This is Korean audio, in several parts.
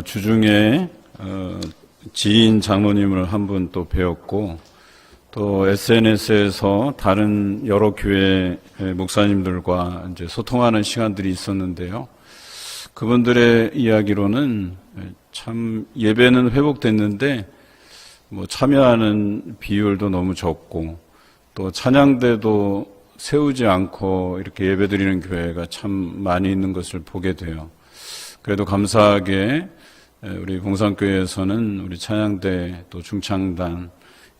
주중에 지인 장로님을 한 분 또 배웠고, 또 SNS에서 다른 여러 교회 목사님들과 이제 소통하는 시간들이 있었는데요. 그분들의 이야기로는 참 예배는 회복됐는데 참여하는 비율도 너무 적고, 또 찬양대도 세우지 않고 이렇게 예배드리는 교회가 참 많이 있는 것을 보게 돼요. 그래도 감사하게 우리 봉산교회에서는 우리 찬양대 또 중창단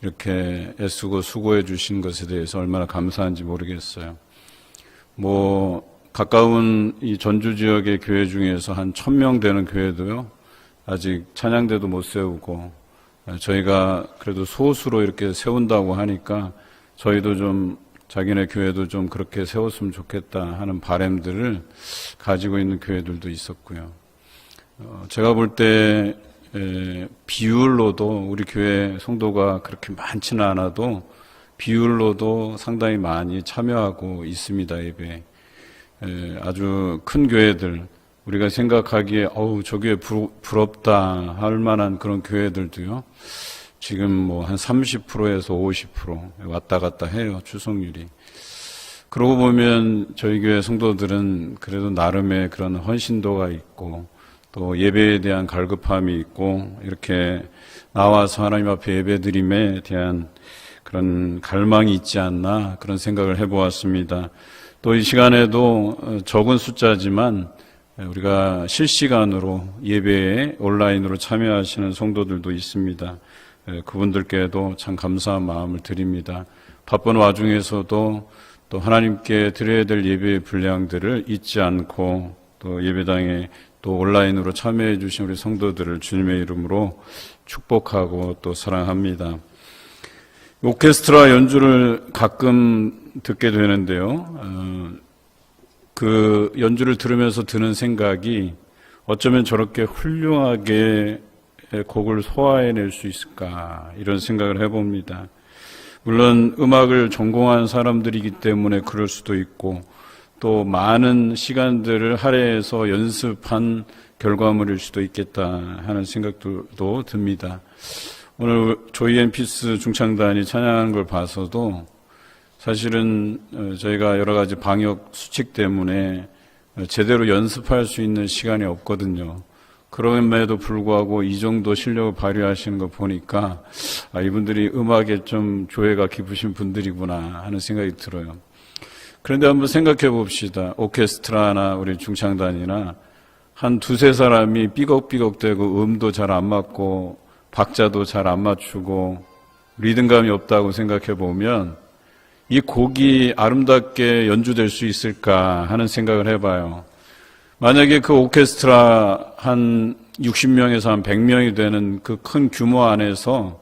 이렇게 애쓰고 수고해 주신 것에 대해서 얼마나 감사한지 모르겠어요. 가까운 이 전주 지역의 교회 중에서 한 1000명 되는 교회도요, 아직 찬양대도 못 세우고, 저희가 그래도 소수로 이렇게 세운다고 하니까 저희도 좀 자기네 교회도 좀 그렇게 세웠으면 좋겠다 하는 바람들을 가지고 있는 교회들도 있었고요. 제가 볼 때 비율로도 우리 교회 성도가 그렇게 많지는 않아도 비율로도 상당히 많이 참여하고 있습니다. 예배. 아주 큰 교회들, 우리가 생각하기에 저 교회 부럽다 할 만한 그런 교회들도요, 지금 한 30%에서 50% 왔다 갔다 해요, 출석률이. 그러고 보면 저희 교회 성도들은 그래도 나름의 그런 헌신도가 있고, 또 예배에 대한 갈급함이 있고, 이렇게 나와서 하나님 앞에 예배드림에 대한 그런 갈망이 있지 않나, 그런 생각을 해보았습니다. 또 이 시간에도 적은 숫자지만 우리가 실시간으로 예배에 온라인으로 참여하시는 성도들도 있습니다. 그분들께도 참 감사한 마음을 드립니다. 바쁜 와중에서도 또 하나님께 드려야 될 예배의 분량들을 잊지 않고 또 예배당에 또 온라인으로 참여해 주신 우리 성도들을 주님의 이름으로 축복하고 또 사랑합니다. 오케스트라 연주를 가끔 듣게 되는데요. 그 연주를 들으면서 드는 생각이 어쩌면 저렇게 훌륭하게 곡을 소화해낼 수 있을까, 이런 생각을 해봅니다. 물론 음악을 전공한 사람들이기 때문에 그럴 수도 있고, 또 많은 시간들을 할애해서 연습한 결과물일 수도 있겠다 하는 생각도 듭니다. 오늘 조이 앤 피스 중창단이 찬양하는 걸 봐서도 사실은 저희가 여러 가지 방역 수칙 때문에 제대로 연습할 수 있는 시간이 없거든요. 그럼에도 불구하고 이 정도 실력을 발휘하시는 거 보니까 이분들이 음악에 좀 조예가 깊으신 분들이구나 하는 생각이 들어요. 그런데 한번 생각해 봅시다. 오케스트라나 우리 중창단이나 한 두세 사람이 삐걱삐걱대고 음도 잘 안 맞고 박자도 잘 안 맞추고 리듬감이 없다고 생각해 보면 이 곡이 아름답게 연주될 수 있을까 하는 생각을 해봐요. 만약에 그 오케스트라 한 60명에서 한 100명이 되는 그 큰 규모 안에서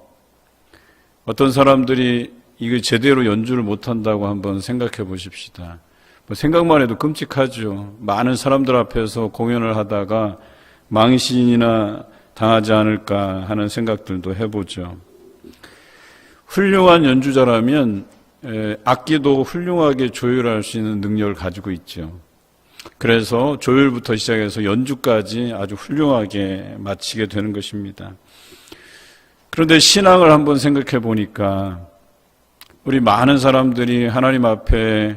어떤 사람들이 이거 제대로 연주를 못한다고 한번 생각해 보십시다. 생각만 해도 끔찍하죠. 많은 사람들 앞에서 공연을 하다가 망신이나 당하지 않을까 하는 생각들도 해보죠. 훌륭한 연주자라면 악기도 훌륭하게 조율할 수 있는 능력을 가지고 있죠. 그래서 조율부터 시작해서 연주까지 아주 훌륭하게 마치게 되는 것입니다. 그런데 신앙을 한번 생각해 보니까 우리 많은 사람들이 하나님 앞에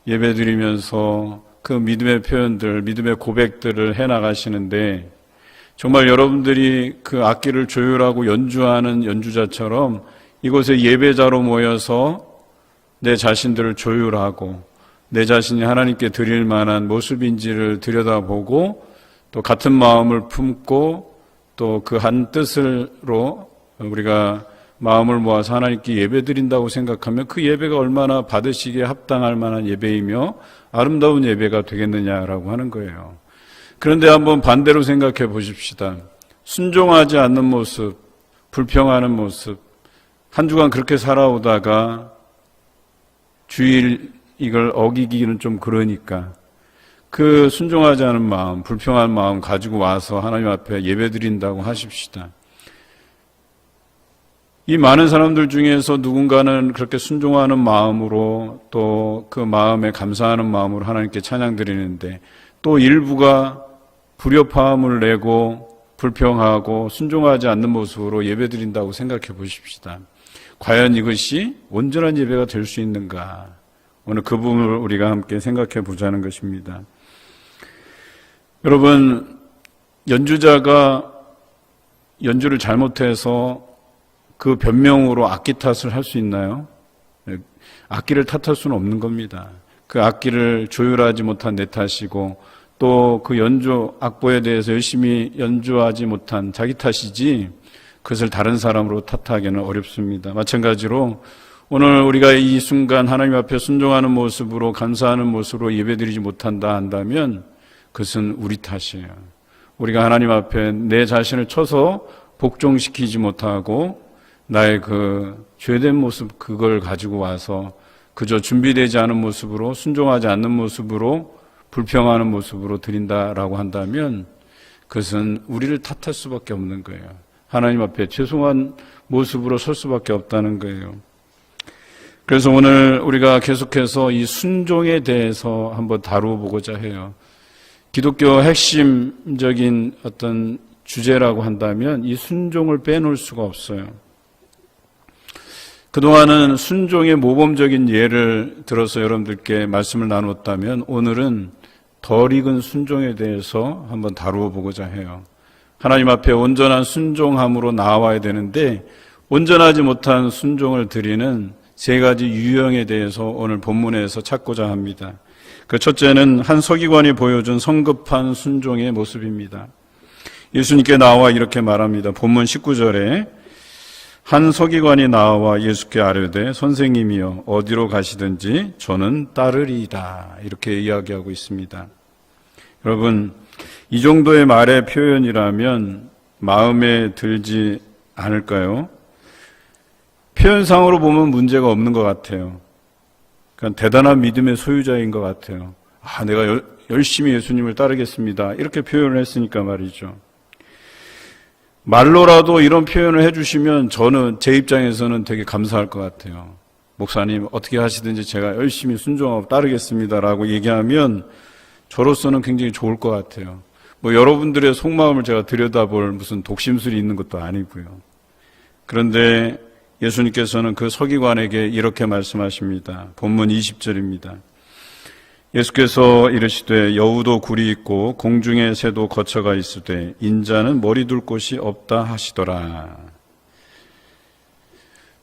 예배드리면서 그 믿음의 표현들, 믿음의 고백들을 해나가시는데, 정말 여러분들이 그 악기를 조율하고 연주하는 연주자처럼 이곳에 예배자로 모여서 내 자신들을 조율하고 내 자신이 하나님께 드릴 만한 모습인지를 들여다보고 또 같은 마음을 품고 또 그 한 뜻으로 우리가 마음을 모아서 하나님께 예배드린다고 생각하면 그 예배가 얼마나 받으시기에 합당할 만한 예배이며 아름다운 예배가 되겠느냐라고 하는 거예요. 그런데 한번 반대로 생각해 보십시다. 순종하지 않는 모습, 불평하는 모습, 한 주간 그렇게 살아오다가 주일 이걸 어기기는 좀 그러니까 그 순종하지 않은 마음, 불평한 마음 가지고 와서 하나님 앞에 예배드린다고 하십시다. 이 많은 사람들 중에서 누군가는 그렇게 순종하는 마음으로 또 그 마음에 감사하는 마음으로 하나님께 찬양 드리는데, 또 일부가 불협화음을 내고 불평하고 순종하지 않는 모습으로 예배드린다고 생각해 보십시다. 과연 이것이 온전한 예배가 될 수 있는가? 오늘 그 부분을 우리가 함께 생각해 보자는 것입니다. 여러분, 연주자가 연주를 잘못해서 그 변명으로 악기 탓을 할 수 있나요? 악기를 탓할 수는 없는 겁니다. 그 악기를 조율하지 못한 내 탓이고 또 그 연주 악보에 대해서 열심히 연주하지 못한 자기 탓이지 그것을 다른 사람으로 탓하기는 어렵습니다. 마찬가지로 오늘 우리가 이 순간 하나님 앞에 순종하는 모습으로 감사하는 모습으로 예배드리지 못한다 한다면 그것은 우리 탓이에요. 우리가 하나님 앞에 내 자신을 쳐서 복종시키지 못하고 나의 그 죄된 모습 그걸 가지고 와서 그저 준비되지 않은 모습으로 순종하지 않는 모습으로 불평하는 모습으로 드린다라고 한다면 그것은 우리를 탓할 수밖에 없는 거예요. 하나님 앞에 죄송한 모습으로 설 수밖에 없다는 거예요. 그래서 오늘 우리가 계속해서 이 순종에 대해서 한번 다루어 보고자 해요. 기독교 핵심적인 어떤 주제라고 한다면 이 순종을 빼놓을 수가 없어요. 그동안은 순종의 모범적인 예를 들어서 여러분들께 말씀을 나눴다면 오늘은 덜 익은 순종에 대해서 한번 다루어 보고자 해요. 하나님 앞에 온전한 순종함으로 나와야 되는데 온전하지 못한 순종을 드리는 세 가지 유형에 대해서 오늘 본문에서 찾고자 합니다. 그 첫째는 한 서기관이 보여준 성급한 순종의 모습입니다. 예수님께 나와 이렇게 말합니다. 본문 19절에 한 서기관이 나와 예수께 아뢰되 선생님이여 어디로 가시든지 저는 따르리이다. 이렇게 이야기하고 있습니다. 여러분, 이 정도의 말의 표현이라면 마음에 들지 않을까요? 표현상으로 보면 문제가 없는 것 같아요. 그러니까 대단한 믿음의 소유자인 것 같아요. 내가 열심히 예수님을 따르겠습니다. 이렇게 표현을 했으니까 말이죠. 말로라도 이런 표현을 해주시면 저는 제 입장에서는 되게 감사할 것 같아요. 목사님 어떻게 하시든지 제가 열심히 순종하고 따르겠습니다라고 얘기하면 저로서는 굉장히 좋을 것 같아요. 여러분들의 속마음을 제가 들여다볼 무슨 독심술이 있는 것도 아니고요. 그런데 예수님께서는 그 서기관에게 이렇게 말씀하십니다. 본문 20절입니다. 예수께서 이르시되 여우도 굴이 있고 공중의 새도 거처가 있으되 인자는 머리 둘 곳이 없다 하시더라.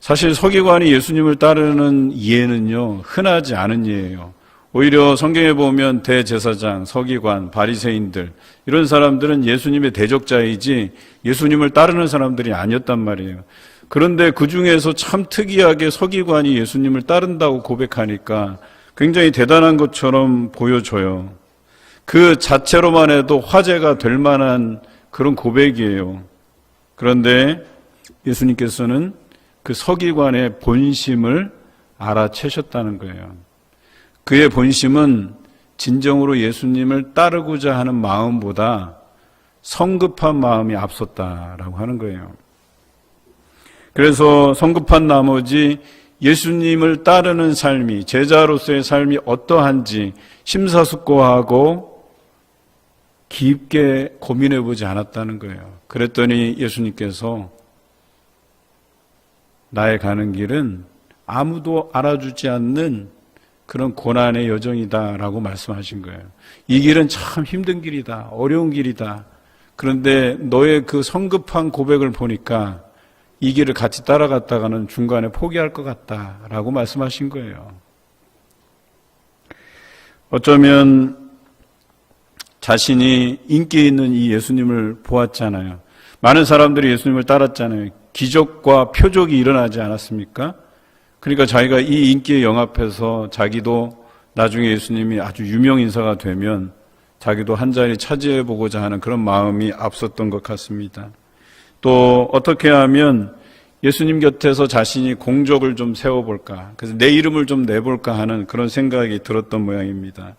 사실 서기관이 예수님을 따르는 예는요, 흔하지 않은 예예요. 오히려 성경에 보면 대제사장, 서기관, 바리새인들 이런 사람들은 예수님의 대적자이지 예수님을 따르는 사람들이 아니었단 말이에요. 그런데 그 중에서 참 특이하게 서기관이 예수님을 따른다고 고백하니까 굉장히 대단한 것처럼 보여져요. 그 자체로만 해도 화제가 될 만한 그런 고백이에요. 그런데 예수님께서는 그 서기관의 본심을 알아채셨다는 거예요. 그의 본심은 진정으로 예수님을 따르고자 하는 마음보다 성급한 마음이 앞섰다라고 하는 거예요. 그래서 성급한 나머지 예수님을 따르는 삶이, 제자로서의 삶이 어떠한지 심사숙고하고 깊게 고민해 보지 않았다는 거예요. 그랬더니 예수님께서 나의 가는 길은 아무도 알아주지 않는 그런 고난의 여정이다라고 말씀하신 거예요. 이 길은 참 힘든 길이다, 어려운 길이다. 그런데 너의 그 성급한 고백을 보니까 이 길을 같이 따라갔다가는 중간에 포기할 것 같다라고 말씀하신 거예요. 어쩌면 자신이 인기 있는 이 예수님을 보았잖아요. 많은 사람들이 예수님을 따랐잖아요. 기적과 표적이 일어나지 않았습니까? 그러니까 자기가 이 인기에 영합해서 자기도 나중에 예수님이 아주 유명 인사가 되면 자기도 한 자리 차지해 보고자 하는 그런 마음이 앞섰던 것 같습니다. 또 어떻게 하면 예수님 곁에서 자신이 공적을 좀 세워볼까, 그래서 내 이름을 좀 내볼까 하는 그런 생각이 들었던 모양입니다.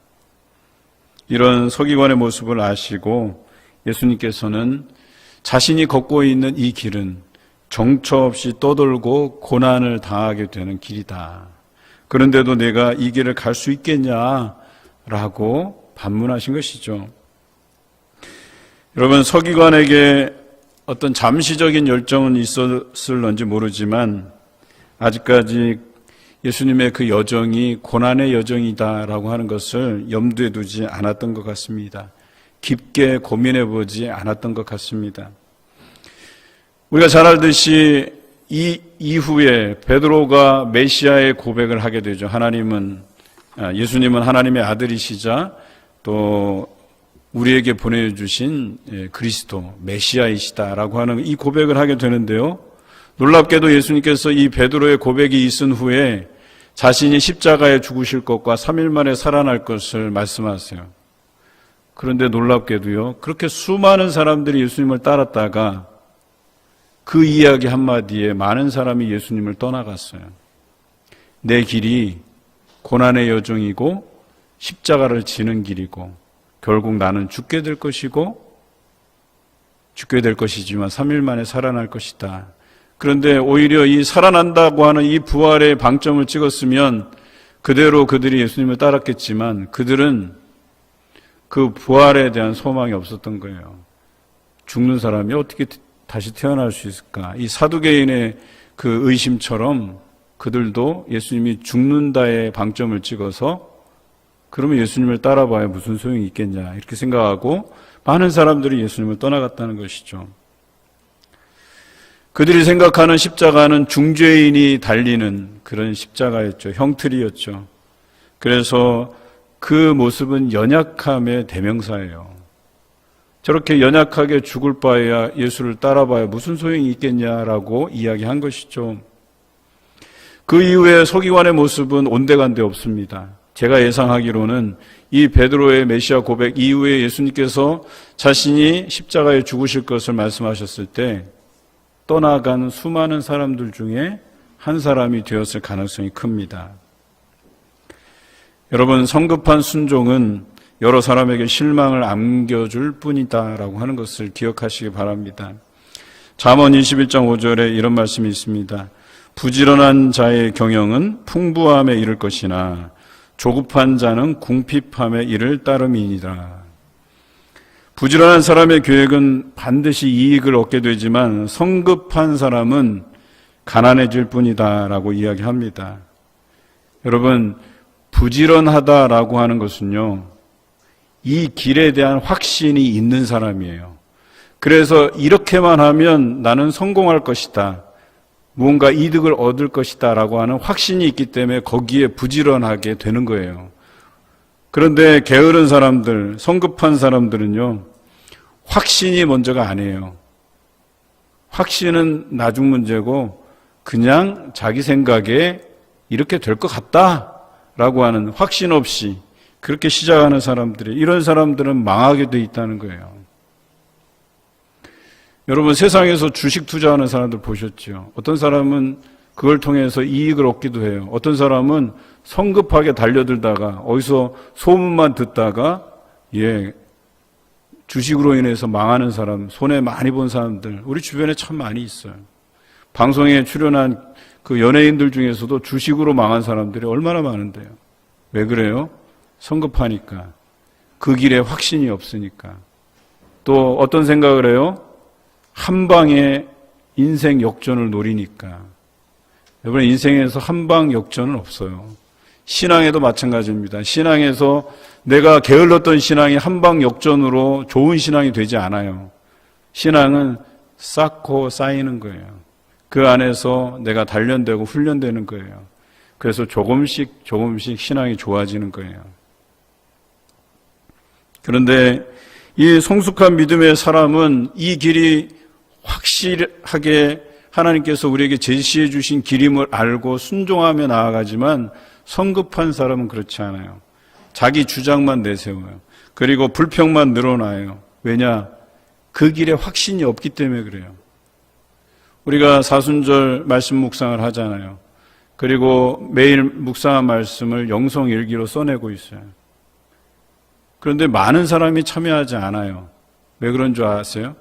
이런 서기관의 모습을 아시고 예수님께서는 자신이 걷고 있는 이 길은 정처 없이 떠돌고 고난을 당하게 되는 길이다. 그런데도 내가 이 길을 갈 수 있겠냐라고 반문하신 것이죠. 여러분, 서기관에게 어떤 잠시적인 열정은 있었을런지 모르지만 아직까지 예수님의 그 여정이 고난의 여정이다라고 하는 것을 염두에 두지 않았던 것 같습니다. 깊게 고민해 보지 않았던 것 같습니다. 우리가 잘 알듯이 이 이후에 베드로가 메시아의 고백을 하게 되죠. 예수님은 하나님의 아들이시자 또 우리에게 보내주신 그리스도, 메시아이시다라고 하는 이 고백을 하게 되는데요. 놀랍게도 예수님께서 이 베드로의 고백이 있은 후에 자신이 십자가에 죽으실 것과 3일 만에 살아날 것을 말씀하세요. 그런데 놀랍게도요, 그렇게 수많은 사람들이 예수님을 따랐다가 그 이야기 한마디에 많은 사람이 예수님을 떠나갔어요. 내 길이 고난의 여정이고 십자가를 지는 길이고 결국 나는 죽게 될 것이지만 3일 만에 살아날 것이다. 그런데 오히려 이 살아난다고 하는 이 부활의 방점을 찍었으면 그대로 그들이 예수님을 따랐겠지만 그들은 그 부활에 대한 소망이 없었던 거예요. 죽는 사람이 어떻게 다시 태어날 수 있을까? 이 사두개인의 그 의심처럼 그들도 예수님이 죽는다의 방점을 찍어서 그러면 예수님을 따라봐야 무슨 소용이 있겠냐 이렇게 생각하고 많은 사람들이 예수님을 떠나갔다는 것이죠. 그들이 생각하는 십자가는 중죄인이 달리는 그런 십자가였죠. 형틀이었죠. 그래서 그 모습은 연약함의 대명사예요. 저렇게 연약하게 죽을 바에야 예수를 따라봐야 무슨 소용이 있겠냐라고 이야기한 것이죠. 그 이후에 서기관의 모습은 온데간데 없습니다. 제가 예상하기로는 이 베드로의 메시아 고백 이후에 예수님께서 자신이 십자가에 죽으실 것을 말씀하셨을 때 떠나간 수많은 사람들 중에 한 사람이 되었을 가능성이 큽니다. 여러분, 성급한 순종은 여러 사람에게 실망을 안겨줄 뿐이다라고 하는 것을 기억하시기 바랍니다. 잠언 21장 5절에 이런 말씀이 있습니다. 부지런한 자의 경영은 풍부함에 이를 것이나 조급한 자는 궁핍함에 이를 따름이니라. 부지런한 사람의 계획은 반드시 이익을 얻게 되지만 성급한 사람은 가난해질 뿐이다라고 이야기합니다. 여러분, 부지런하다라고 하는 것은요, 이 길에 대한 확신이 있는 사람이에요. 그래서 이렇게만 하면 나는 성공할 것이다. 무언가 이득을 얻을 것이다 라고 하는 확신이 있기 때문에 거기에 부지런하게 되는 거예요. 그런데 게으른 사람들, 성급한 사람들은요, 확신이 먼저가 아니에요. 확신은 나중 문제고 그냥 자기 생각에 이렇게 될 것 같다라고 하는 확신 없이 그렇게 시작하는 사람들이, 이런 사람들은 망하게 돼 있다는 거예요. 여러분, 세상에서 주식 투자하는 사람들 보셨죠? 어떤 사람은 그걸 통해서 이익을 얻기도 해요. 어떤 사람은 성급하게 달려들다가 어디서 소문만 듣다가 주식으로 인해서 망하는 사람, 손해 많이 본 사람들 우리 주변에 참 많이 있어요. 방송에 출연한 그 연예인들 중에서도 주식으로 망한 사람들이 얼마나 많은데요. 왜 그래요? 성급하니까. 그 길에 확신이 없으니까. 또 어떤 생각을 해요? 한 방에 인생 역전을 노리니까. 여러분, 인생에서 한 방 역전은 없어요. 신앙에도 마찬가지입니다. 신앙에서 내가 게을렀던 신앙이 한 방 역전으로 좋은 신앙이 되지 않아요. 신앙은 쌓고 쌓이는 거예요. 그 안에서 내가 단련되고 훈련되는 거예요. 그래서 조금씩 신앙이 좋아지는 거예요. 그런데 이 성숙한 믿음의 사람은 이 길이 확실하게 하나님께서 우리에게 제시해 주신 길임을 알고 순종하며 나아가지만 성급한 사람은 그렇지 않아요. 자기 주장만 내세워요. 그리고 불평만 늘어나요. 왜냐? 그 길에 확신이 없기 때문에 그래요. 우리가 사순절 말씀 묵상을 하잖아요. 그리고 매일 묵상한 말씀을 영성일기로 써내고 있어요. 그런데 많은 사람이 참여하지 않아요. 왜 그런 줄 아세요?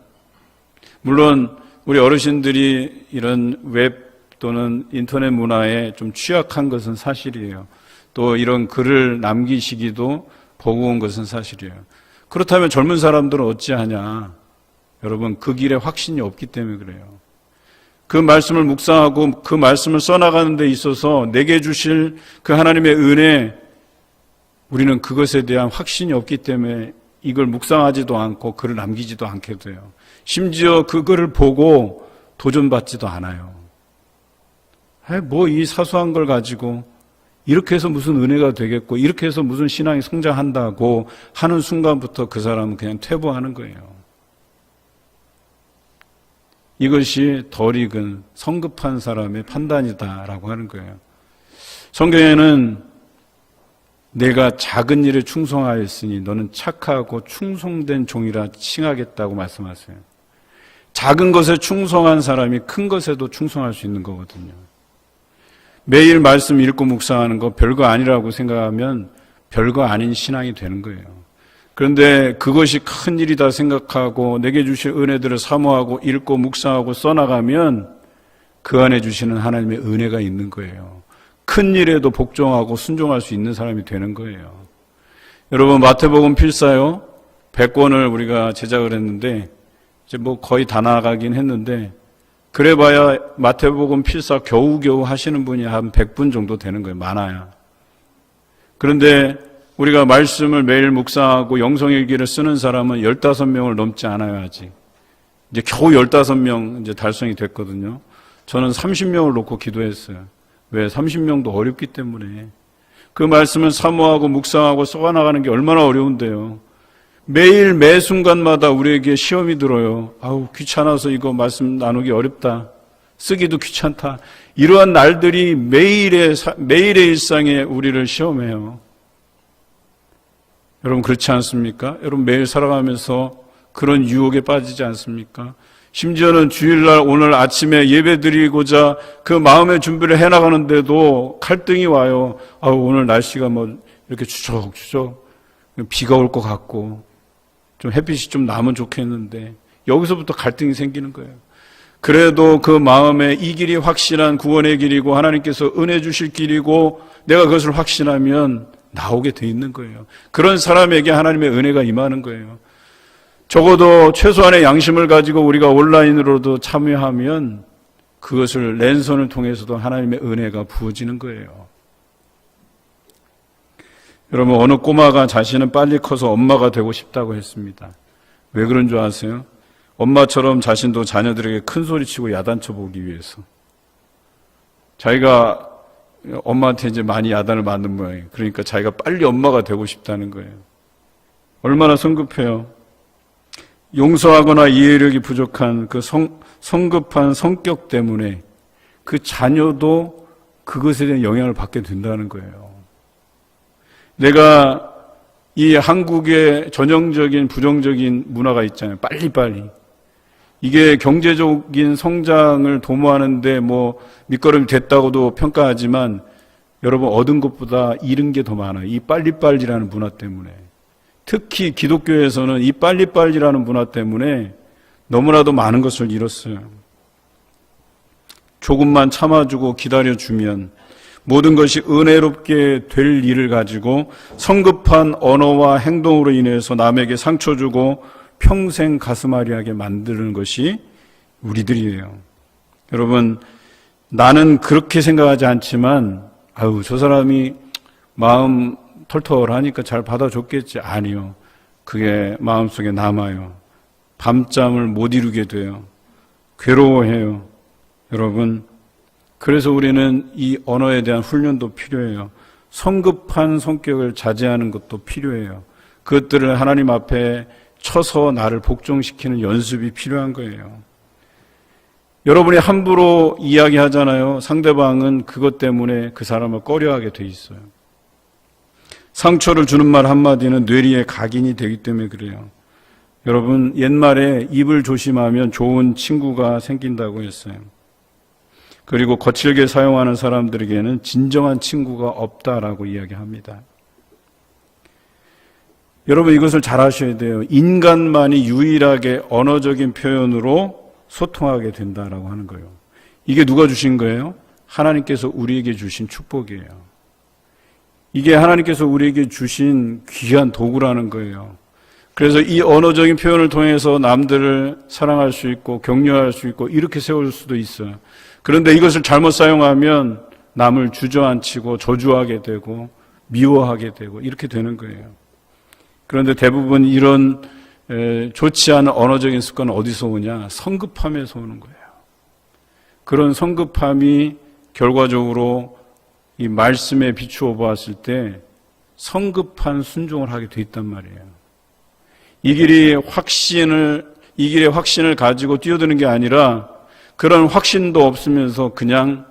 물론 우리 어르신들이 이런 웹 또는 인터넷 문화에 좀 취약한 것은 사실이에요. 또 이런 글을 남기시기도 버거운 것은 사실이에요. 그렇다면 젊은 사람들은 어찌하냐? 여러분, 그 길에 확신이 없기 때문에 그래요. 그 말씀을 묵상하고 그 말씀을 써나가는 데 있어서 내게 주실 그 하나님의 은혜, 우리는 그것에 대한 확신이 없기 때문에 이걸 묵상하지도 않고 글을 남기지도 않게 돼요. 심지어 그거를 보고 도전받지도 않아요. 뭐 이 사소한 걸 가지고 이렇게 해서 무슨 은혜가 되겠고 이렇게 해서 무슨 신앙이 성장한다고 하는 순간부터 그 사람은 그냥 퇴보하는 거예요. 이것이 덜 익은 성급한 사람의 판단이다라고 하는 거예요. 성경에는 내가 작은 일에 충성하였으니 너는 착하고 충성된 종이라 칭하겠다고 말씀하세요. 작은 것에 충성한 사람이 큰 것에도 충성할 수 있는 거거든요. 매일 말씀 읽고 묵상하는 거 별거 아니라고 생각하면 별거 아닌 신앙이 되는 거예요. 그런데 그것이 큰 일이다 생각하고 내게 주실 은혜들을 사모하고 읽고 묵상하고 써나가면 그 안에 주시는 하나님의 은혜가 있는 거예요. 큰 일에도 복종하고 순종할 수 있는 사람이 되는 거예요. 여러분, 마태복음 필사요 100권을 우리가 제작을 했는데 이제 뭐 거의 다 나가긴 했는데 그래봐야 마태복음 필사 겨우겨우 하시는 분이 한 100분 정도 되는 거예요. 많아야. 그런데 우리가 말씀을 매일 묵상하고 영성일기를 쓰는 사람은 15명을 넘지 않아요, 아직. 이제 겨우 15명 이제 달성이 됐거든요. 저는 30명을 놓고 기도했어요. 왜? 30명도 어렵기 때문에. 그 말씀을 사모하고 묵상하고 써나가는 게 얼마나 어려운데요. 매일 매 순간마다 우리에게 시험이 들어요. 아우, 귀찮아서 이거 말씀 나누기 어렵다. 쓰기도 귀찮다. 이러한 날들이 매일의 일상에 우리를 시험해요. 여러분, 그렇지 않습니까? 여러분, 매일 살아가면서 그런 유혹에 빠지지 않습니까? 심지어는 주일날 오늘 아침에 예배 드리고자 그 마음의 준비를 해나가는데도 갈등이 와요. 아우, 오늘 날씨가 뭐 이렇게 추적추적 비가 올 것 같고 좀 햇빛이 좀 나면 좋겠는데 여기서부터 갈등이 생기는 거예요. 그래도 그 마음에 이 길이 확실한 구원의 길이고 하나님께서 은혜 주실 길이고 내가 그것을 확신하면 나오게 돼 있는 거예요. 그런 사람에게 하나님의 은혜가 임하는 거예요. 적어도 최소한의 양심을 가지고 우리가 온라인으로도 참여하면 그것을 랜선을 통해서도 하나님의 은혜가 부어지는 거예요. 여러분, 어느 꼬마가 자신은 빨리 커서 엄마가 되고 싶다고 했습니다. 왜 그런 줄 아세요? 엄마처럼 자신도 자녀들에게 큰 소리치고 야단쳐 보기 위해서. 자기가 엄마한테 이제 많이 야단을 맞는 모양이에요. 그러니까 자기가 빨리 엄마가 되고 싶다는 거예요. 얼마나 성급해요. 용서하거나 이해력이 부족한 그 성급한 성격 때문에 그 자녀도 그것에 대한 영향을 받게 된다는 거예요. 내가 이 한국의 전형적인 부정적인 문화가 있잖아요. 빨리빨리. 이게 경제적인 성장을 도모하는데 뭐 밑거름이 됐다고도 평가하지만 여러분, 얻은 것보다 잃은 게 더 많아요. 이 빨리빨리라는 문화 때문에. 특히 기독교에서는 이 빨리빨리라는 문화 때문에 너무나도 많은 것을 잃었어요. 조금만 참아주고 기다려주면 모든 것이 은혜롭게 될 일을 가지고 성급한 언어와 행동으로 인해서 남에게 상처 주고 평생 가슴앓이하게 만드는 것이 우리들이에요. 여러분, 나는 그렇게 생각하지 않지만 아유, 저 사람이 마음 털털하니까 잘 받아줬겠지. 아니요. 그게 마음속에 남아요. 밤잠을 못 이루게 돼요. 괴로워해요. 여러분, 그래서 우리는 이 언어에 대한 훈련도 필요해요. 성급한 성격을 자제하는 것도 필요해요. 그것들을 하나님 앞에 쳐서 나를 복종시키는 연습이 필요한 거예요. 여러분이 함부로 이야기하잖아요. 상대방은 그것 때문에 그 사람을 꺼려하게 돼 있어요. 상처를 주는 말 한마디는 뇌리에 각인이 되기 때문에 그래요. 여러분, 옛말에 입을 조심하면 좋은 친구가 생긴다고 했어요. 그리고 거칠게 사용하는 사람들에게는 진정한 친구가 없다라고 이야기합니다. 여러분, 이것을 잘 아셔야 돼요. 인간만이 유일하게 언어적인 표현으로 소통하게 된다라고 하는 거예요. 이게 누가 주신 거예요? 하나님께서 우리에게 주신 축복이에요. 이게 하나님께서 우리에게 주신 귀한 도구라는 거예요. 그래서 이 언어적인 표현을 통해서 남들을 사랑할 수 있고 격려할 수 있고 이렇게 세울 수도 있어요. 그런데 이것을 잘못 사용하면 남을 주저앉히고 저주하게 되고 미워하게 되고 이렇게 되는 거예요. 그런데 대부분 이런 좋지 않은 언어적인 습관은 어디서 오냐? 성급함에서 오는 거예요. 그런 성급함이 결과적으로 이 말씀에 비추어 보았을 때 성급한 순종을 하게 돼 있단 말이에요. 이 길에 확신을 가지고 뛰어드는 게 아니라 그런 확신도 없으면서 그냥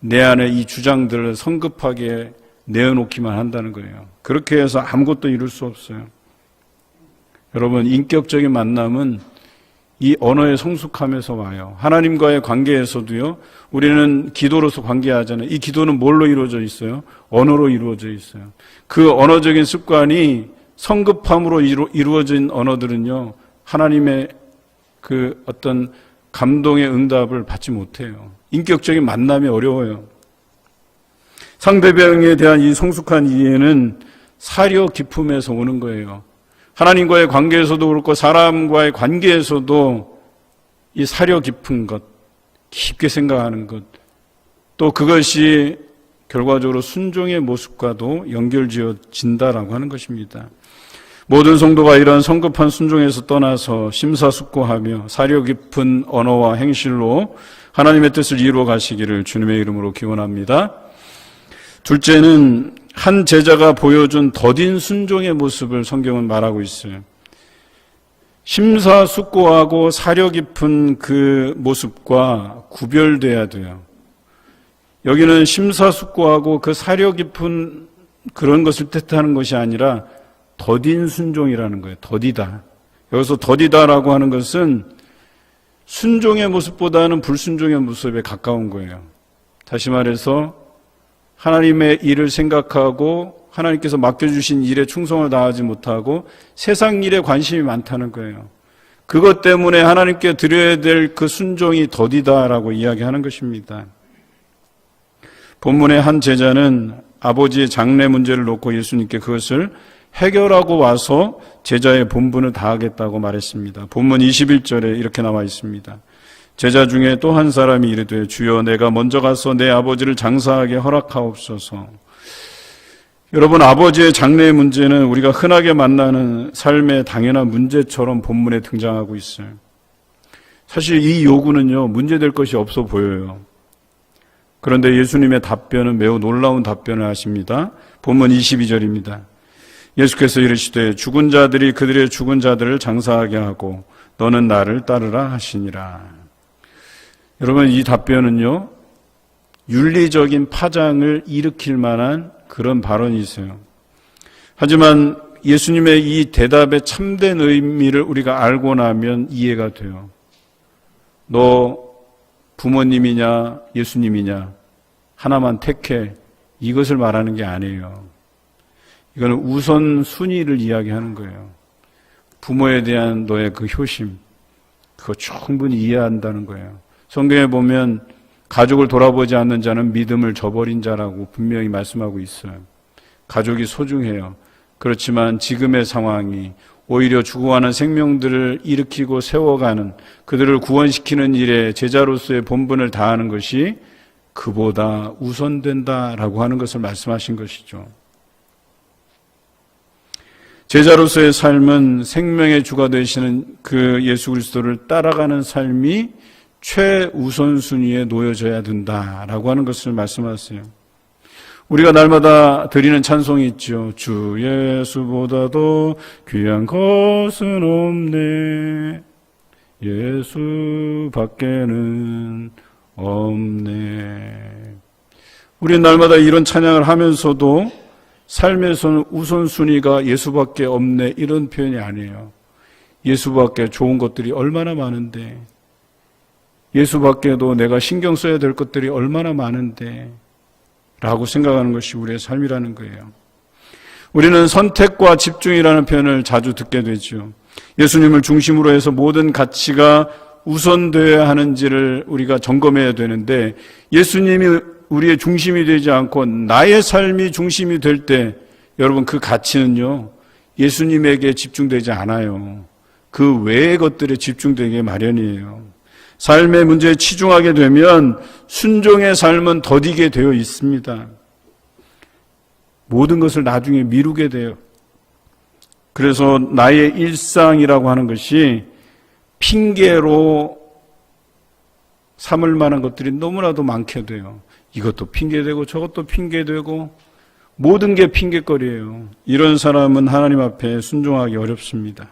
내 안에 이 주장들을 성급하게 내어놓기만 한다는 거예요. 그렇게 해서 아무것도 이룰 수 없어요. 여러분, 인격적인 만남은 이 언어의 성숙함에서 와요. 하나님과의 관계에서도요, 우리는 기도로서 관계하잖아요. 이 기도는 뭘로 이루어져 있어요? 언어로 이루어져 있어요. 그 언어적인 습관이 성급함으로 이루어진 언어들은요, 하나님의 그 어떤 감동의 응답을 받지 못해요. 인격적인 만남이 어려워요. 상대방에 대한 이 성숙한 이해는 사려 깊음에서 오는 거예요. 하나님과의 관계에서도 그렇고 사람과의 관계에서도 이 사려 깊은 것, 깊게 생각하는 것, 또 그것이 결과적으로 순종의 모습과도 연결지어진다라고 하는 것입니다. 모든 성도가 이러한 성급한 순종에서 떠나서 심사숙고하며 사려 깊은 언어와 행실로 하나님의 뜻을 이루어 가시기를 주님의 이름으로 기원합니다. 둘째는 한 제자가 보여준 더딘 순종의 모습을 성경은 말하고 있어요. 심사숙고하고 사려 깊은 그 모습과 구별돼야 돼요. 여기는 심사숙고하고 그 사려 깊은 그런 것을 뜻하는 것이 아니라 더딘 순종이라는 거예요. 더디다. 여기서 더디다라고 하는 것은 순종의 모습보다는 불순종의 모습에 가까운 거예요. 다시 말해서 하나님의 일을 생각하고 하나님께서 맡겨주신 일에 충성을 다하지 못하고 세상 일에 관심이 많다는 거예요. 그것 때문에 하나님께 드려야 될 그 순종이 더디다라고 이야기하는 것입니다. 본문의 한 제자는 아버지의 장래 문제를 놓고 예수님께 그것을 해결하고 와서 제자의 본분을 다하겠다고 말했습니다. 본문 21절에 이렇게 나와 있습니다. 제자 중에 또 한 사람이 이르되 주여 내가 먼저 가서 내 아버지를 장사하게 허락하옵소서. 여러분, 아버지의 장래의 문제는 우리가 흔하게 만나는 삶의 당연한 문제처럼 본문에 등장하고 있어요. 사실 이 요구는요, 문제될 것이 없어 보여요. 그런데 예수님의 답변은 매우 놀라운 답변을 하십니다. 본문 22절입니다. 예수께서 이르시되 죽은 자들이 그들의 죽은 자들을 장사하게 하고 너는 나를 따르라 하시니라. 여러분, 이 답변은요, 윤리적인 파장을 일으킬 만한 그런 발언이 있어요. 하지만 예수님의 이 대답의 참된 의미를 우리가 알고 나면 이해가 돼요. 너 부모님이냐 예수님이냐 하나만 택해, 이것을 말하는 게 아니에요. 이거는 우선순위를 이야기하는 거예요. 부모에 대한 너의 그 효심, 그거 충분히 이해한다는 거예요. 성경에 보면 가족을 돌아보지 않는 자는 믿음을 저버린 자라고 분명히 말씀하고 있어요. 가족이 소중해요. 그렇지만 지금의 상황이 오히려 죽어가는 생명들을 일으키고 세워가는, 그들을 구원시키는 일에 제자로서의 본분을 다하는 것이 그보다 우선된다라고 하는 것을 말씀하신 것이죠. 제자로서의 삶은 생명의 주가 되시는 그 예수 그리스도를 따라가는 삶이 최우선순위에 놓여져야 된다라고 하는 것을 말씀하세요. 우리가 날마다 드리는 찬송이 있죠. 주 예수보다도 귀한 것은 없네. 예수 밖에는 없네. 우리는 날마다 이런 찬양을 하면서도 삶에서는 우선순위가 예수밖에 없네, 이런 표현이 아니에요. 예수밖에 좋은 것들이 얼마나 많은데, 예수밖에도 내가 신경 써야 될 것들이 얼마나 많은데 라고 생각하는 것이 우리의 삶이라는 거예요. 우리는 선택과 집중이라는 표현을 자주 듣게 되죠. 예수님을 중심으로 해서 모든 가치가 우선되어야 하는지를 우리가 점검해야 되는데, 예수님이 우리의 중심이 되지 않고 나의 삶이 중심이 될 때, 여러분, 그 가치는요, 예수님에게 집중되지 않아요. 그 외의 것들에 집중되게 마련이에요. 삶의 문제에 치중하게 되면 순종의 삶은 더디게 되어 있습니다. 모든 것을 나중에 미루게 돼요. 그래서 나의 일상이라고 하는 것이 핑계로 삼을 만한 것들이 너무나도 많게 돼요. 이것도 핑계되고 저것도 핑계되고 모든 게 핑계거리예요. 이런 사람은 하나님 앞에 순종하기 어렵습니다.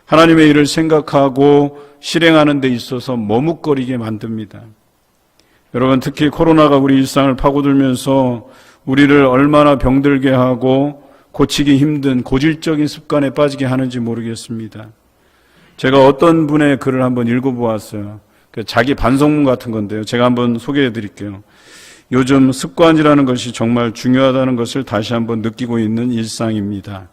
하나님의 일을 생각하고 실행하는 데 있어서 머뭇거리게 만듭니다. 여러분, 특히 코로나가 우리 일상을 파고들면서 우리를 얼마나 병들게 하고 고치기 힘든 고질적인 습관에 빠지게 하는지 모르겠습니다. 제가 어떤 분의 글을 한번 읽어보았어요. 자기 반성문 같은 건데요. 제가 한번 소개해 드릴게요. 요즘 습관이라는 것이 정말 중요하다는 것을 다시 한번 느끼고 있는 일상입니다.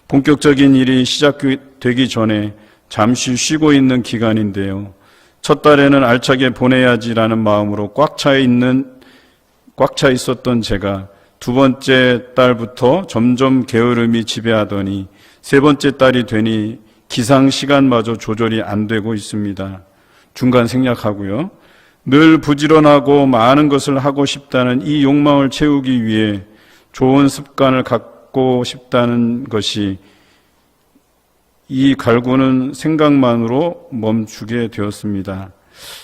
본격적인 일이 시작되기 전에 잠시 쉬고 있는 기간인데요. 첫 달에는 알차게 보내야지라는 마음으로 꽉 차 있었던 제가 두 번째 달부터 점점 게으름이 지배하더니 세 번째 달이 되니 기상 시간마저 조절이 안 되고 있습니다. 중간 생략하고요. 늘 부지런하고 많은 것을 하고 싶다는 이 욕망을 채우기 위해 좋은 습관을 갖고 싶다는 것이 이 갈구는 생각만으로 멈추게 되었습니다.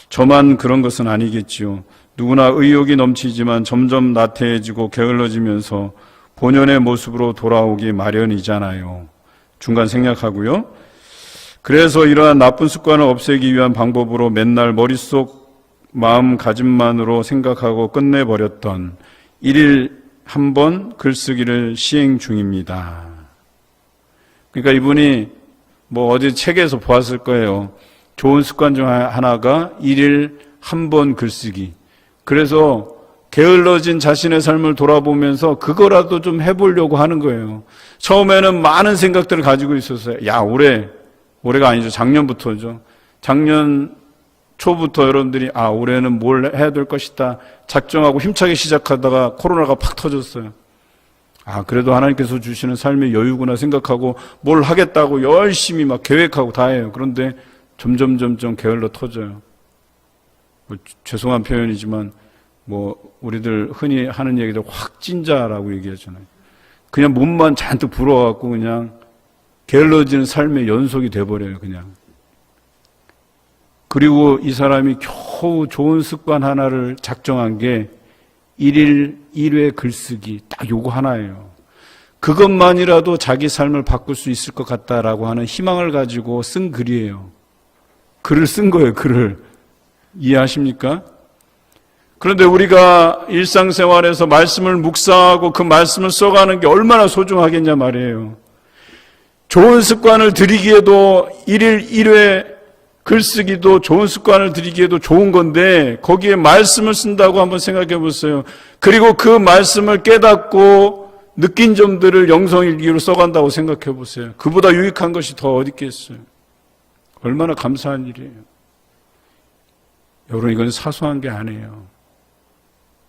저만 그런 것은 아니겠지요. 누구나 의욕이 넘치지만 점점 나태해지고 게을러지면서 본연의 모습으로 돌아오기 마련이잖아요. 중간 생략하고요. 그래서 이러한 나쁜 습관을 없애기 위한 방법으로 맨날 머릿속 마음가짐만으로 생각하고 끝내버렸던 1일 한 번 글쓰기를 시행 중입니다. 그러니까 이분이 어디 책에서 보았을 거예요. 좋은 습관 중 하나가 1일 한 번 글쓰기. 그래서 게을러진 자신의 삶을 돌아보면서 그거라도 좀 해보려고 하는 거예요. 처음에는 많은 생각들을 가지고 있었어요. 올해가 아니죠. 작년부터죠. 작년 초부터 여러분들이 올해는 뭘 해야 될 것이다 작정하고 힘차게 시작하다가 코로나가 팍 터졌어요. 그래도 하나님께서 주시는 삶의 여유구나 생각하고 뭘 하겠다고 열심히 막 계획하고 다 해요. 그런데 점점 게을러 터져요. 죄송한 표현이지만 우리들 흔히 하는 얘기들 확진자라고 얘기하잖아요. 그냥 몸만 잔뜩 불어갖고 그냥 게을러지는 삶의 연속이 돼버려요. 그냥. 그리고 이 사람이 겨우 좋은 습관 하나를 작정한 게 1일 1회 글쓰기 딱 요거 하나예요. 그것만이라도 자기 삶을 바꿀 수 있을 것 같다라고 하는 희망을 가지고 쓴 글이에요. 글을 쓴 거예요. 글을. 이해하십니까? 그런데 우리가 일상생활에서 말씀을 묵상하고 그 말씀을 써가는 게 얼마나 소중하겠냐 말이에요. 좋은 습관을 들이기에도 1일 1회 글쓰기도 좋은 습관을 들이기에도 좋은 건데 거기에 말씀을 쓴다고 한번 생각해 보세요. 그리고 그 말씀을 깨닫고 느낀 점들을 영성일기로 써간다고 생각해 보세요. 그보다 유익한 것이 더 어디 있겠어요. 얼마나 감사한 일이에요. 여러분, 이건 사소한 게 아니에요.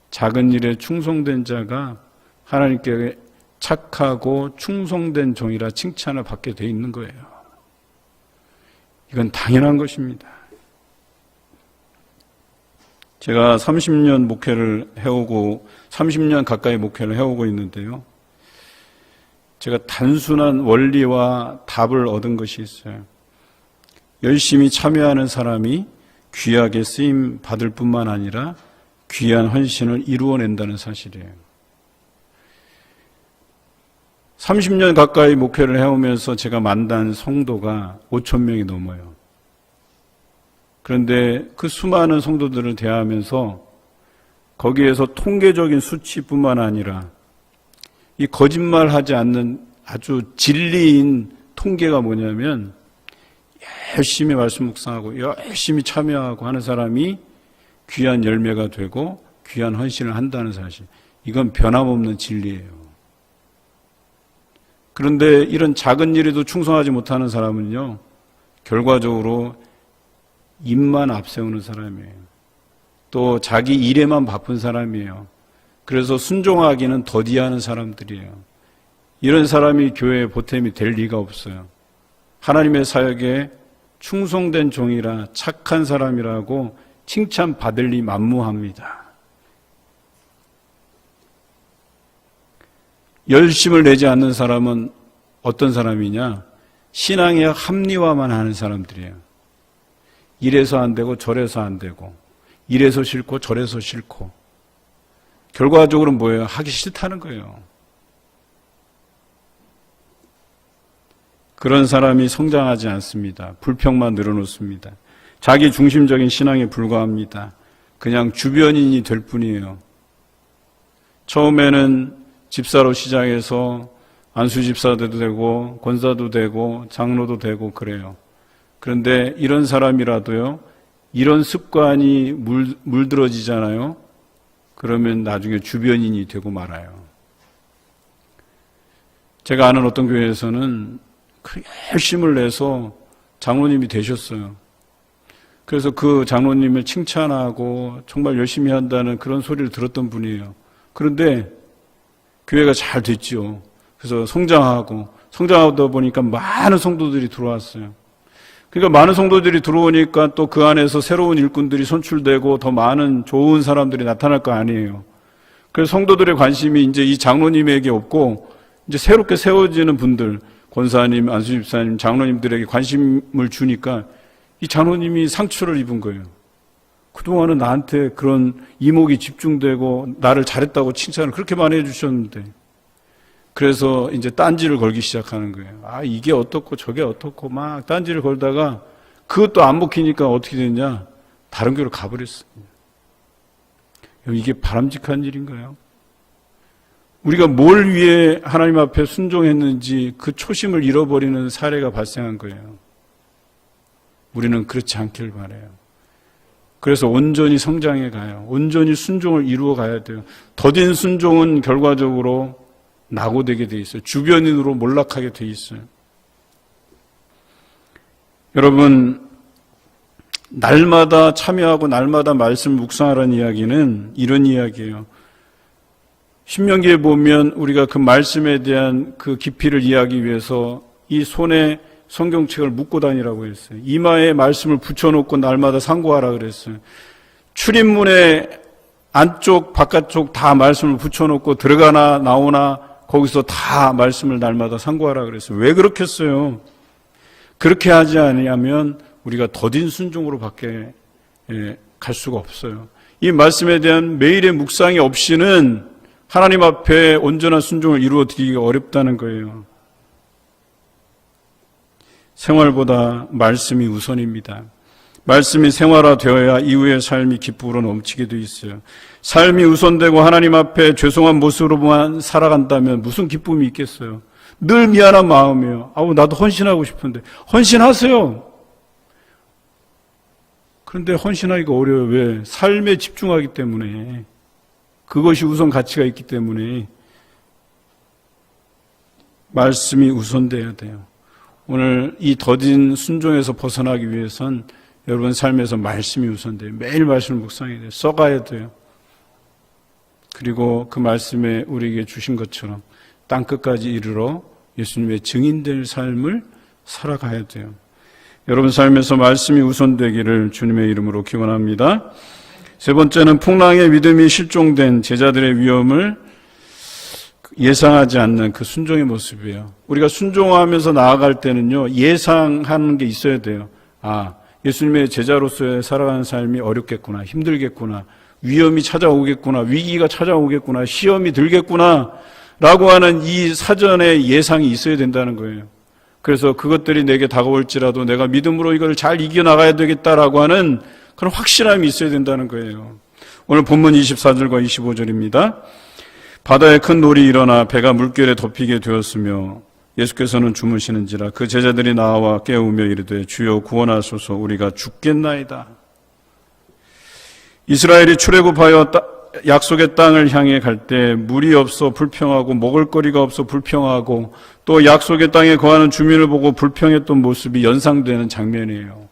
작은 일에 충성된 자가 하나님께 착하고 충성된 종이라 칭찬을 받게 돼 있는 거예요. 이건 당연한 것입니다. 제가 30년 목회를 해오고 30년 가까이 목회를 해오고 있는데요. 제가 단순한 원리와 답을 얻은 것이 있어요. 열심히 참여하는 사람이 귀하게 쓰임 받을 뿐만 아니라 귀한 헌신을 이루어낸다는 사실이에요. 30년 가까이 목회를 해오면서 제가 만난 성도가 5천 명이 넘어요. 그런데 그 수많은 성도들을 대하면서 거기에서 통계적인 수치뿐만 아니라 이 거짓말하지 않는 아주 진리인 통계가 뭐냐면 열심히 말씀 묵상하고 열심히 참여하고 하는 사람이 귀한 열매가 되고 귀한 헌신을 한다는 사실. 이건 변함없는 진리예요. 그런데 이런 작은 일에도 충성하지 못하는 사람은요, 결과적으로 입만 앞세우는 사람이에요. 또 자기 일에만 바쁜 사람이에요. 그래서 순종하기는 더디하는 사람들이에요. 이런 사람이 교회의 보탬이 될 리가 없어요. 하나님의 사역에 충성된 종이라 착한 사람이라고 칭찬받을 리 만무합니다. 열심을 내지 않는 사람은 어떤 사람이냐? 신앙의 합리화만 하는 사람들이에요. 이래서 안 되고 저래서 안 되고, 이래서 싫고 저래서 싫고, 결과적으로 뭐예요? 하기 싫다는 거예요. 그런 사람이 성장하지 않습니다. 불평만 늘어놓습니다. 자기 중심적인 신앙에 불과합니다. 그냥 주변인이 될 뿐이에요. 처음에는 집사로 시작해서 안수 집사도 되고 권사도 되고 장로도 되고 그래요. 그런데 이런 사람이라도요, 이런 습관이 물들어지잖아요. 그러면 나중에 주변인이 되고 말아요. 제가 아는 어떤 교회에서는 열심을 내서 장로님이 되셨어요. 그래서 그 장로님을 칭찬하고 정말 열심히 한다는 그런 소리를 들었던 분이에요. 그런데 교회가 잘 됐죠. 그래서 성장하다 보니까 많은 성도들이 들어왔어요. 그러니까 많은 성도들이 들어오니까 또 그 안에서 새로운 일꾼들이 선출되고 더 많은 좋은 사람들이 나타날 거 아니에요. 그래서 성도들의 관심이 이제 이 장로님에게 없고 이제 새롭게 세워지는 분들, 권사님, 안수집사님, 장로님들에게 관심을 주니까 이 장로님이 상처를 입은 거예요. 그동안은 나한테 그런 이목이 집중되고 나를 잘했다고 칭찬을 그렇게 많이 해주셨는데, 그래서 이제 딴지를 걸기 시작하는 거예요. 아, 이게 어떻고 저게 어떻고 막 딴지를 걸다가 그것도 안 먹히니까 어떻게 됐냐? 다른 교회로 가버렸어요. 이게 바람직한 일인가요? 우리가 뭘 위해 하나님 앞에 순종했는지 그 초심을 잃어버리는 사례가 발생한 거예요. 우리는 그렇지 않길 바라요. 그래서 온전히 성장해 가요. 온전히 순종을 이루어 가야 돼요. 더딘 순종은 결과적으로 낙오되게 돼 있어요. 주변인으로 몰락하게 돼 있어요. 여러분, 날마다 참여하고 날마다 말씀 묵상하라는 이야기는 이런 이야기예요. 신명기에 보면 우리가 그 말씀에 대한 그 깊이를 이해하기 위해서 이 손에 성경책을 묶고 다니라고 했어요. 이마에 말씀을 붙여놓고 날마다 상고하라 그랬어요. 출입문에 안쪽 바깥쪽 다 말씀을 붙여놓고 들어가나 나오나 거기서 다 말씀을 날마다 상고하라 그랬어요. 왜 그렇게 했어요? 그렇게 하지 않으면 우리가 더딘 순종으로 밖에 갈 수가 없어요. 이 말씀에 대한 매일의 묵상이 없이는 하나님 앞에 온전한 순종을 이루어 드리기가 어렵다는 거예요. 생활보다 말씀이 우선입니다. 말씀이 생활화되어야 이후의 삶이 기쁨으로 넘치게 돼 있어요. 삶이 우선되고 하나님 앞에 죄송한 모습으로만 살아간다면 무슨 기쁨이 있겠어요? 늘 미안한 마음이에요. 나도 헌신하고 싶은데. 헌신하세요. 그런데 헌신하기가 어려워요. 왜? 삶에 집중하기 때문에. 그것이 우선 가치가 있기 때문에 말씀이 우선돼야 돼요. 오늘 이 더딘 순종에서 벗어나기 위해선 여러분 삶에서 말씀이 우선돼요. 매일 말씀을 묵상해야 돼요. 써가야 돼요. 그리고 그 말씀에 우리에게 주신 것처럼 땅끝까지 이르러 예수님의 증인될 삶을 살아가야 돼요. 여러분 삶에서 말씀이 우선되기를 주님의 이름으로 기원합니다. 세 번째는 풍랑의 믿음이 실종된 제자들의 위험을 예상하지 않는 그 순종의 모습이에요. 우리가 순종하면서 나아갈 때는요, 예상하는 게 있어야 돼요. 예수님의 제자로서의 살아가는 삶이 어렵겠구나, 힘들겠구나, 위험이 찾아오겠구나, 위기가 찾아오겠구나, 시험이 들겠구나 라고 하는 이 사전의 예상이 있어야 된다는 거예요. 그래서 그것들이 내게 다가올지라도 내가 믿음으로 이걸 잘 이겨나가야 되겠다라고 하는 그런 확실함이 있어야 된다는 거예요. 오늘 본문 24절과 25절입니다. 바다에 큰 놀이 일어나 배가 물결에 덮이게 되었으며 예수께서는 주무시는지라 그 제자들이 나와 깨우며 이르되 주여 구원하소서 우리가 죽겠나이다. 이스라엘이 출애굽하여 약속의 땅을 향해 갈 때 물이 없어 불평하고 먹을 거리가 없어 불평하고 또 약속의 땅에 거하는 주민을 보고 불평했던 모습이 연상되는 장면이에요.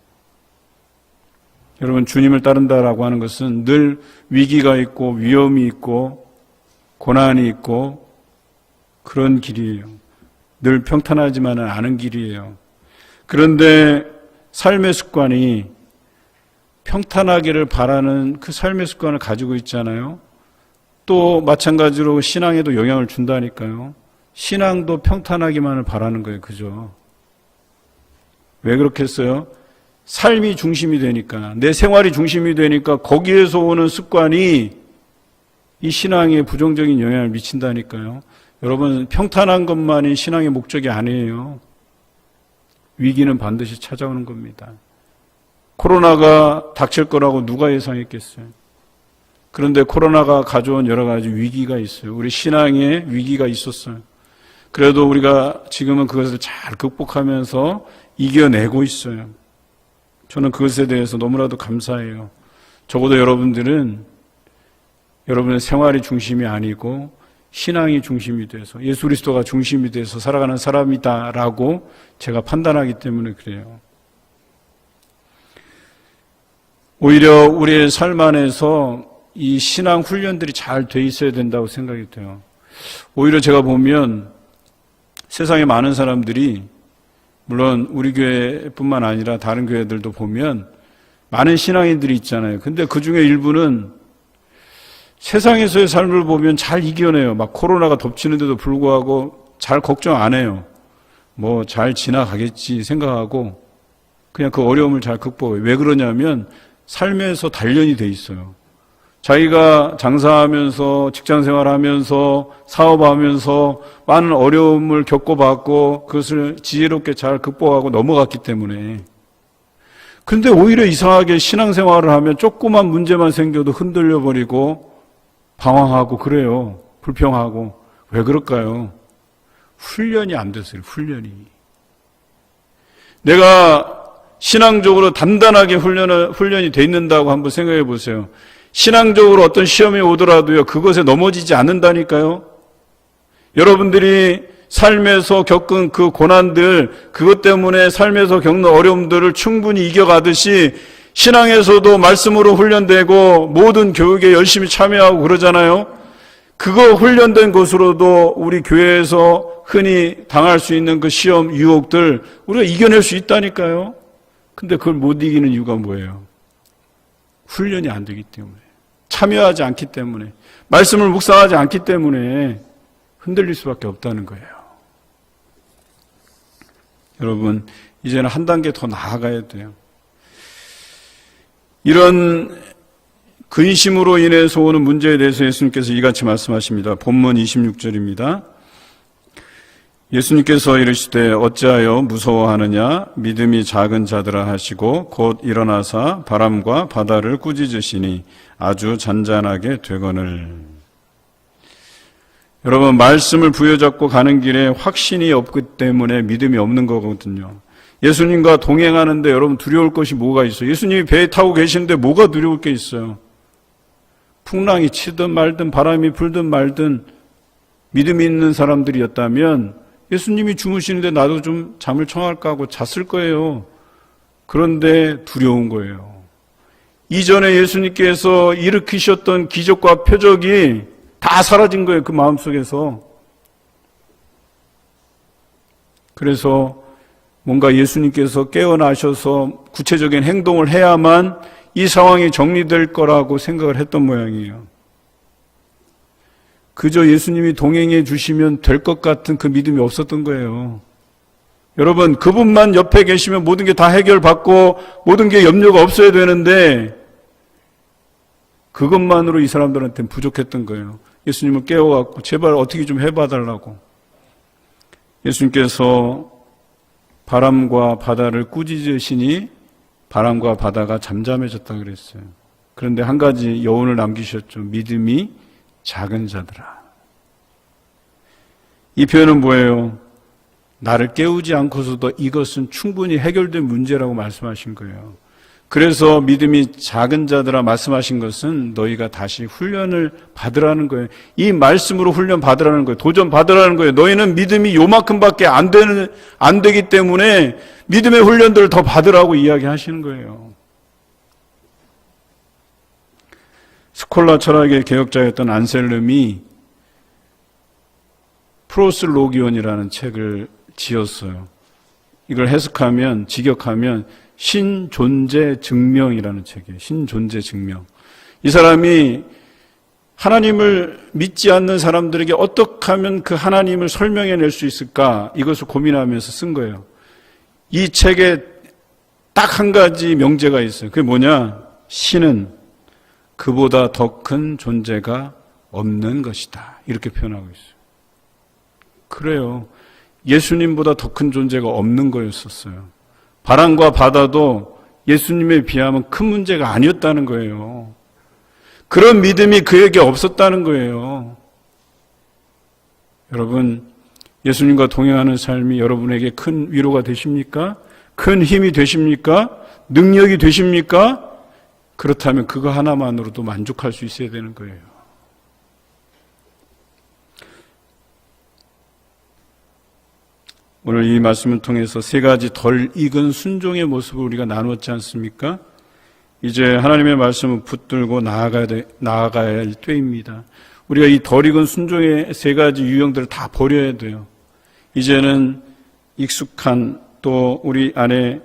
여러분, 주님을 따른다라고 하는 것은 늘 위기가 있고 위험이 있고 고난이 있고 그런 길이에요. 늘 평탄하지만은 않은 길이에요. 그런데 삶의 습관이 평탄하기를 바라는 그 삶의 습관을 가지고 있잖아요. 또 마찬가지로 신앙에도 영향을 준다니까요. 신앙도 평탄하기만을 바라는 거예요. 그죠? 왜 그렇겠어요? 삶이 중심이 되니까, 내 생활이 중심이 되니까 거기에서 오는 습관이 이 신앙에 부정적인 영향을 미친다니까요. 여러분, 평탄한 것만이 신앙의 목적이 아니에요. 위기는 반드시 찾아오는 겁니다. 코로나가 닥칠 거라고 누가 예상했겠어요? 그런데 코로나가 가져온 여러 가지 위기가 있어요. 우리 신앙에 위기가 있었어요. 그래도 우리가 지금은 그것을 잘 극복하면서 이겨내고 있어요. 저는 그것에 대해서 너무나도 감사해요. 적어도 여러분들은 여러분의 생활이 중심이 아니고 신앙이 중심이 돼서 예수 그리스도가 중심이 돼서 살아가는 사람이다라고 제가 판단하기 때문에 그래요. 오히려 우리의 삶 안에서 이 신앙 훈련들이 잘 돼 있어야 된다고 생각이 돼요. 오히려 제가 보면 세상에 많은 사람들이 물론 우리 교회뿐만 아니라 다른 교회들도 보면 많은 신앙인들이 있잖아요. 근데 그 중에 일부는 세상에서의 삶을 보면 잘 이겨내요. 막 코로나가 덮치는데도 불구하고 잘 걱정 안 해요. 뭐 잘 지나가겠지 생각하고 그냥 그 어려움을 잘 극복해요. 왜 그러냐면 삶에서 단련이 돼 있어요. 자기가 장사하면서 직장생활하면서 사업하면서 많은 어려움을 겪어봤고 그것을 지혜롭게 잘 극복하고 넘어갔기 때문에. 근데 오히려 이상하게 신앙생활을 하면 조그만 문제만 생겨도 흔들려버리고 방황하고 그래요. 불평하고. 왜 그럴까요? 훈련이 안 됐어요. 훈련이. 내가 신앙적으로 단단하게 훈련이 돼 있는다고 한번 생각해 보세요. 신앙적으로 어떤 시험이 오더라도요, 그것에 넘어지지 않는다니까요. 여러분들이 삶에서 겪은 그 고난들, 그것 때문에 삶에서 겪는 어려움들을 충분히 이겨가듯이 신앙에서도 말씀으로 훈련되고 모든 교육에 열심히 참여하고 그러잖아요. 그거 훈련된 것으로도 우리 교회에서 흔히 당할 수 있는 그 시험, 유혹들 우리가 이겨낼 수 있다니까요. 근데 그걸 못 이기는 이유가 뭐예요? 훈련이 안 되기 때문에, 참여하지 않기 때문에, 말씀을 묵상하지 않기 때문에 흔들릴 수밖에 없다는 거예요. 여러분, 이제는 한 단계 더 나아가야 돼요. 이런 근심으로 인해서 오는 문제에 대해서 예수님께서 이같이 말씀하십니다. 본문 26절입니다. 예수님께서 이르시되 어찌하여 무서워하느냐 믿음이 작은 자들아 하시고 곧 일어나사 바람과 바다를 꾸짖으시니 아주 잔잔하게 되거늘. 여러분, 말씀을 부여잡고 가는 길에 확신이 없기 때문에 믿음이 없는 거거든요. 예수님과 동행하는데 여러분 두려울 것이 뭐가 있어요? 예수님이 배에 타고 계시는데 뭐가 두려울 게 있어요? 풍랑이 치든 말든 바람이 불든 말든 믿음이 있는 사람들이었다면 예수님이 주무시는데 나도 좀 잠을 청할까 하고 잤을 거예요. 그런데 두려운 거예요. 이전에 예수님께서 일으키셨던 기적과 표적이 다 사라진 거예요. 그 마음속에서. 그래서 뭔가 예수님께서 깨어나셔서 구체적인 행동을 해야만 이 상황이 정리될 거라고 생각을 했던 모양이에요. 그저 예수님이 동행해 주시면 될 것 같은 그 믿음이 없었던 거예요. 여러분, 그분만 옆에 계시면 모든 게 다 해결받고 모든 게 염려가 없어야 되는데 그것만으로 이 사람들한테는 부족했던 거예요. 예수님을 깨워갖고 제발 어떻게 좀 해봐달라고. 예수님께서 바람과 바다를 꾸짖으시니 바람과 바다가 잠잠해졌다 그랬어요. 그런데 한 가지 여운을 남기셨죠. 믿음이 작은 자들아. 이 표현은 뭐예요? 나를 깨우지 않고서도 이것은 충분히 해결된 문제라고 말씀하신 거예요. 그래서 믿음이 작은 자들아 말씀하신 것은 너희가 다시 훈련을 받으라는 거예요. 이 말씀으로 훈련 받으라는 거예요. 도전 받으라는 거예요. 너희는 믿음이 요만큼밖에 안 되기 때문에 믿음의 훈련들을 더 받으라고 이야기하시는 거예요. 스콜라 철학의 개혁자였던 안셀름이 프로슬로기온이라는 책을 지었어요. 이걸 해석하면, 직역하면 신존재 증명이라는 책이에요. 신존재 증명. 이 사람이 하나님을 믿지 않는 사람들에게 어떻게 하면 그 하나님을 설명해낼 수 있을까, 이것을 고민하면서 쓴 거예요. 이 책에 딱 한 가지 명제가 있어요. 그게 뭐냐? 신은 그보다 더 큰 존재가 없는 것이다. 이렇게 표현하고 있어요. 그래요. 예수님보다 더 큰 존재가 없는 거였었어요. 바람과 바다도 예수님에 비하면 큰 문제가 아니었다는 거예요. 그런 믿음이 그에게 없었다는 거예요. 여러분, 예수님과 동행하는 삶이 여러분에게 큰 위로가 되십니까? 큰 힘이 되십니까? 능력이 되십니까? 그렇다면 그거 하나만으로도 만족할 수 있어야 되는 거예요. 오늘 이 말씀을 통해서 세 가지 덜 익은 순종의 모습을 우리가 나누었지 않습니까? 이제 하나님의 말씀을 붙들고 나아가야 할 때입니다. 우리가 이 덜 익은 순종의 세 가지 유형들을 다 버려야 돼요. 이제는 익숙한 또 우리 안에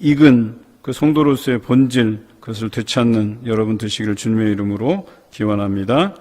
익은 그 성도로서의 본질, 그것을 되찾는 여러분 되시기를 주님의 이름으로 기원합니다.